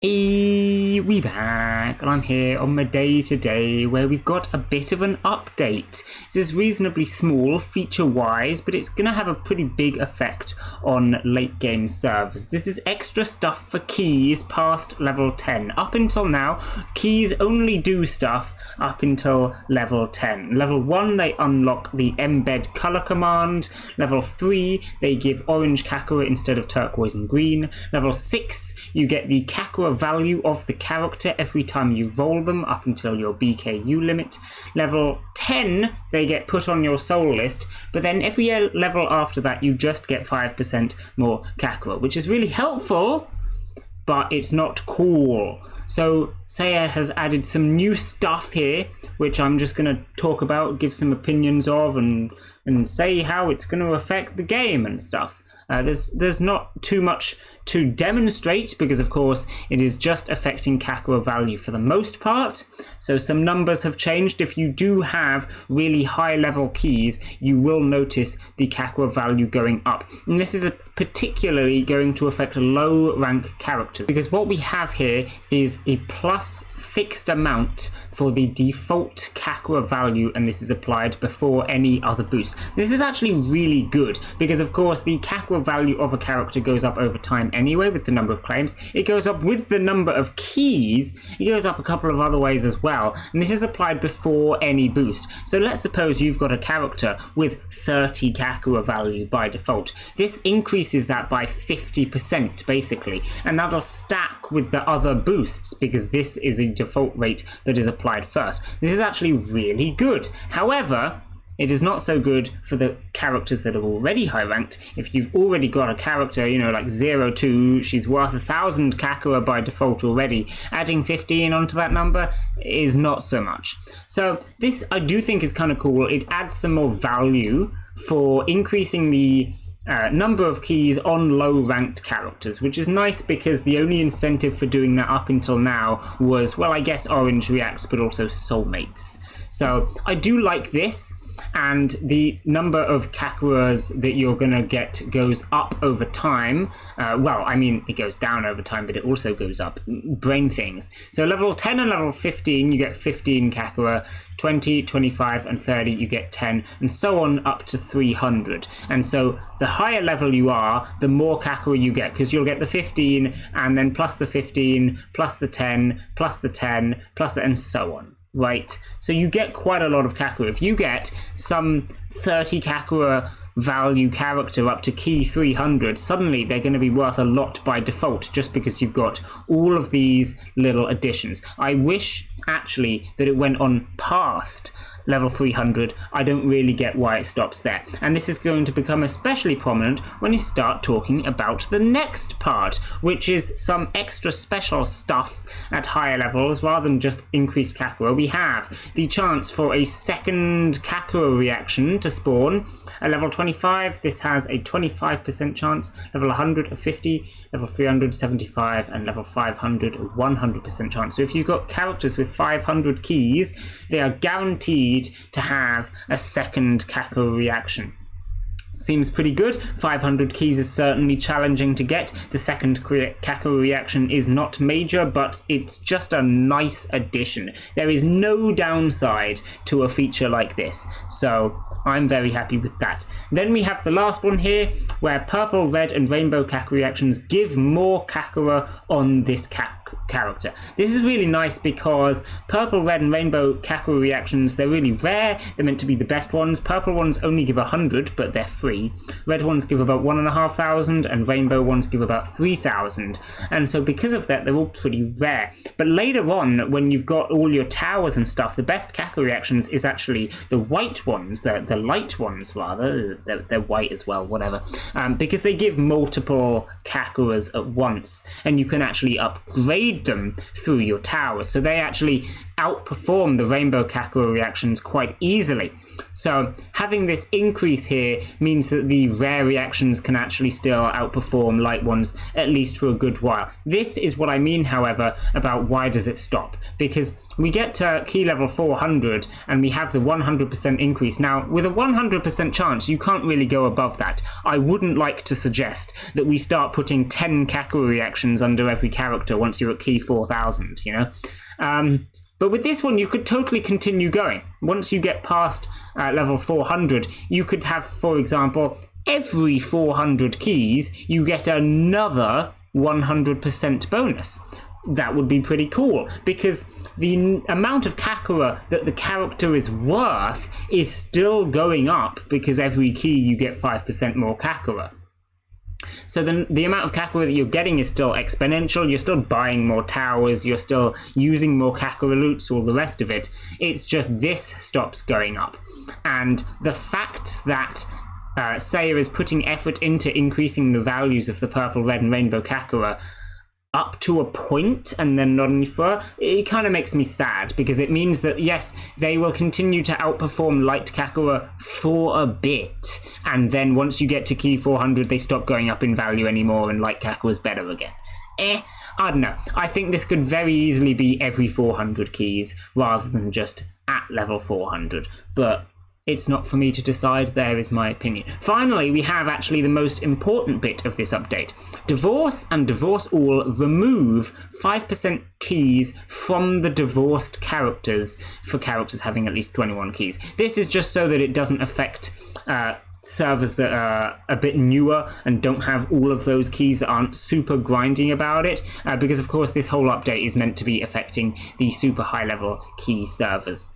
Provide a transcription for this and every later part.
Hey, we back, and I'm here on Mudae today, where we've got a bit of an update. This is reasonably small feature-wise, but it's going to have a pretty big effect on late-game servers. This is extra stuff for keys past level 10. Up until now, keys only do stuff up until level 10. Level 1, they unlock the embed color command. Level 3, they give orange Kakura instead of turquoise and green. Level 6, you get the Kakura value of the character every time you roll them up until your BKU limit. Level 10, they get put on your soul list, but then every level after that you just get 5% more Kakura, which is really helpful, but it's not cool. So Seiya has added some new stuff here, which I'm just going to talk about, give some opinions of, and say how it's going to affect the game and stuff. There's not too much to demonstrate because, of course, it is just affecting Kakura value for the most part. So some numbers have changed. If you do have really high level keys, you will notice the Kakura value going up. And this is particularly going to affect low rank characters, because what we have here is a plus fixed amount for the default Kakura value, and this is applied before any other boost. This is actually really good because, of course, the Kakura value of a character goes up over time anyway with the number of claims. It goes up with the number of keys. It goes up a couple of other ways as well, and this is applied before any boost. So let's suppose you've got a character with 30 Kakura value by default. This increases that by 50% basically, and that'll stack with the other boosts because this is a default rate that is applied first. This is actually really good. However, it is not so good for the characters that are already high ranked. If you've already got a character, you know, like 02, she's worth 1,000 Kakura by default already. Adding 15 onto that number is not so much. So this I do think is kind of cool. It adds some more value for increasing the number of keys on low ranked characters, which is nice because the only incentive for doing that up until now was, well, I guess Orange Reacts, but also soulmates. So I do like this, and the number of Kakuras that you're gonna get goes up over time. Well, I mean, it goes down over time, but it also goes up. Brain things. So level 10 and level 15, you get 15 Kakura. 20, 25, and 30, you get 10, and so on up to 300. And so the higher level you are, the more Kakura you get, because you'll get the 15, and then plus the 15, plus the 10, plus the 10, plus the, and so on. Right? So you get quite a lot of Kakura. If you get some 30 Kakura value character up to key 300, suddenly they're going to be worth a lot by default just because you've got all of these little additions. I wish actually that it went on past level 300. I don't really get why it stops there, and this is going to become especially prominent when you start talking about the next part, which is some extra special stuff at higher levels. Rather than just increased Kakura, we have the chance for a second Kakura reaction to spawn. At level 25, this has a 25% chance, level 100 a 50, level 300 75, and level 500 a 100% chance. So if you've got characters with 500 keys, they are guaranteed to have a second Kakura reaction. Seems pretty good. 500 keys is certainly challenging to get. The second Kakura reaction is not major, but it's just a nice addition. There is no downside to a feature like this, so I'm very happy with that. Then we have the last one here, where purple, red, and rainbow Kakura reactions give more Kakura on this character. This is really nice because purple, red, and rainbow Kakura reactions, they're really rare. They're meant to be the best ones. Purple ones only give 100, but they're free. Red ones give about 1,500, and rainbow ones give about 3,000. And so because of that, they're all pretty rare. But later on, when you've got all your towers and stuff, the best Kakura reactions is actually the white ones, the light ones rather. They're white as well, whatever. Because they give multiple Kakuras at once, and you can actually upgrade them through your towers. So they actually outperform the rainbow Kakura reactions quite easily. So having this increase here means that the rare reactions can actually still outperform light ones, at least for a good while. This is what I mean, however, about why does it stop? Because we get to key level 400 and we have the 100% increase. Now, with a 100% chance, you can't really go above that. I wouldn't like to suggest that we start putting 10 Kakura reactions under every character once you're at key 4000, you know? But with this one, you could totally continue going. Once you get past level 400, you could have, for example, every 400 keys, you get another 100% bonus. That would be pretty cool, because the amount of Kakura that the character is worth is still going up, because every key you get 5% more Kakura. So then the amount of Kakura that you're getting is still exponential. You're still buying more towers, you're still using more Kakura loots, all the rest of it. It's just this stops going up. And the fact that Seiya is putting effort into increasing the values of the purple, red, and rainbow Kakura up to a point and then not any further, it kind of makes me sad, because it means that, yes, they will continue to outperform light Kakura for a bit, and then once you get to key 400, they stop going up in value anymore and light Kakura is better again. I don't know. I think this could very easily be every 400 keys rather than just at level 400, but it's not for me to decide. There is my opinion. Finally, we have actually the most important bit of this update. Divorce and Divorce All remove 5% keys from the divorced characters for characters having at least 21 keys. This is just so that it doesn't affect servers that are a bit newer and don't have all of those keys, that aren't super grinding about it, because of course this whole update is meant to be affecting the super high level key servers.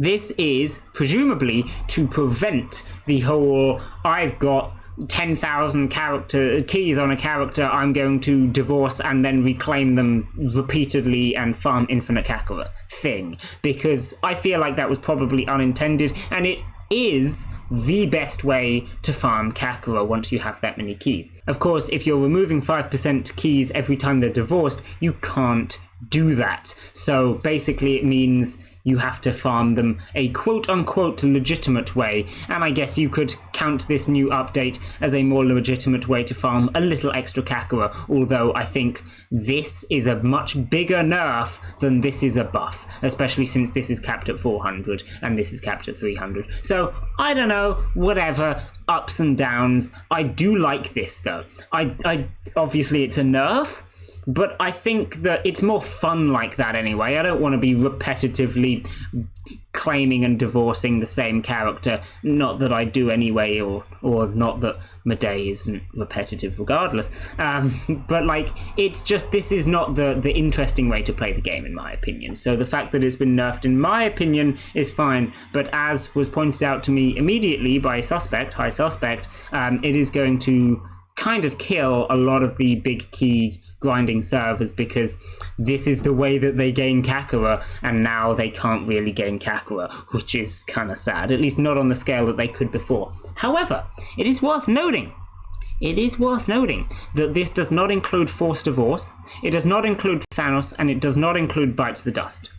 This is presumably to prevent the whole, I've got 10,000 character keys on a character, I'm going to divorce and then reclaim them repeatedly and farm infinite Kakura thing, because I feel like that was probably unintended, and it is the best way to farm Kakura once you have that many keys. Of course, if you're removing 5% keys every time they're divorced, you can't do that. So basically it means you have to farm them a quote-unquote legitimate way, and I guess you could count this new update as a more legitimate way to farm a little extra Kakura, although I think this is a much bigger nerf than this is a buff, especially since this is capped at 400 and this is capped at 300. So, I don't know, whatever, ups and downs. I do like this though. I obviously it's a nerf, but I think that it's more fun like that anyway. I don't want to be repetitively claiming and divorcing the same character. Not that I do anyway, or not that Mudae isn't repetitive regardless. But like, it's just, this is not the interesting way to play the game in my opinion. So the fact that it's been nerfed in my opinion is fine. But as was pointed out to me immediately by High Suspect, it is going to kind of kill a lot of the big key grinding servers, because this is the way that they gain Kakura, and now they can't really gain Kakura, which is kind of sad, at least not on the scale that they could before. However, it is worth noting that this does not include Forced Divorce, it does not include Thanos, and it does not include Bites the Dust.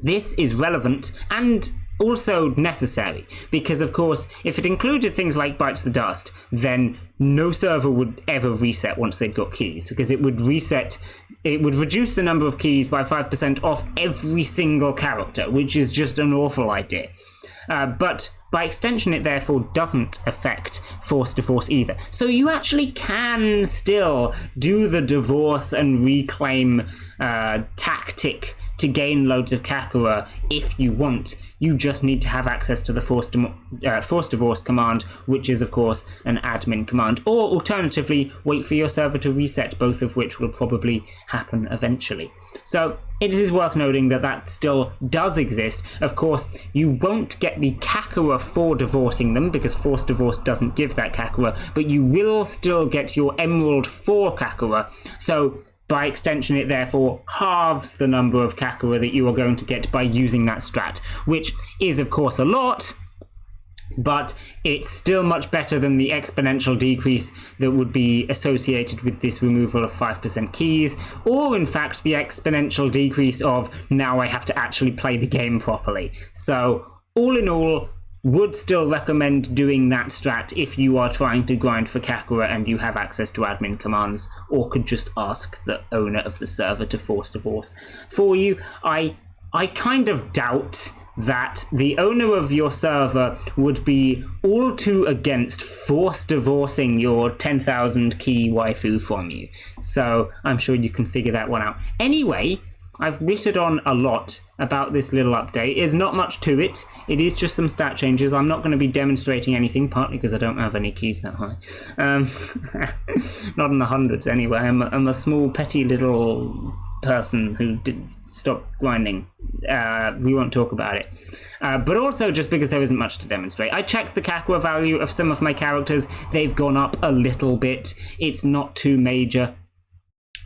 This is relevant and also necessary, because of course if it included things like Bites the Dust, then no server would ever reset once they'd got keys, because it would reduce the number of keys by 5% off every single character, which is just an awful idea. But by extension, it therefore doesn't affect Forced Divorce either. So you actually can still do the divorce and reclaim tactic to gain loads of Kakura if you want. You just need to have access to the Forced Divorce command, which is of course an admin command, or alternatively wait for your server to reset, both of which will probably happen eventually. So it is worth noting that that still does exist. Of course, you won't get the Kakura for divorcing them, because Forced Divorce doesn't give that Kakura, but you will still get your Emerald for Kakura. So by extension, it therefore halves the number of Kakura that you are going to get by using that strat, which is of course a lot, but it's still much better than the exponential decrease that would be associated with this removal of 5% keys, or in fact the exponential decrease of now I have to actually play the game properly. So all in all, would still recommend doing that strat if you are trying to grind for Kakura and you have access to admin commands, or could just ask the owner of the server to Force Divorce for you. I kind of doubt that the owner of your server would be all too against force divorcing your 10,000 key waifu from you. So I'm sure you can figure that one out. Anyway, I've wittered on a lot about this little update. There's not much to it. It is just some stat changes. I'm not going to be demonstrating anything, partly because I don't have any keys that high. Not in the hundreds anyway. I'm a small, petty little person who did stop grinding. We won't talk about it. But also just because there isn't much to demonstrate. I checked the Kakwa value of some of my characters. They've gone up a little bit. It's not too major.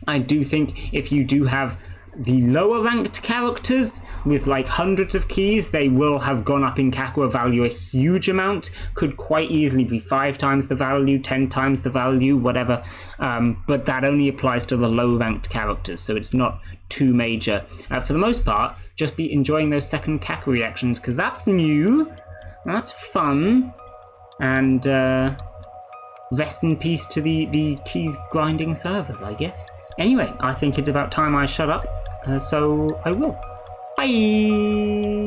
I do think if you do have the lower ranked characters with like hundreds of keys, they will have gone up in Kakwa value a huge amount. Could quite easily be 5 times the value, 10 times the value, whatever. But that only applies to the low ranked characters, so it's not too major. For the most part, just be enjoying those second Kakwa reactions, because that's new, that's fun, and rest in peace to the keys grinding servers, I guess. Anyway, I think it's about time I shut up. So I will. Bye!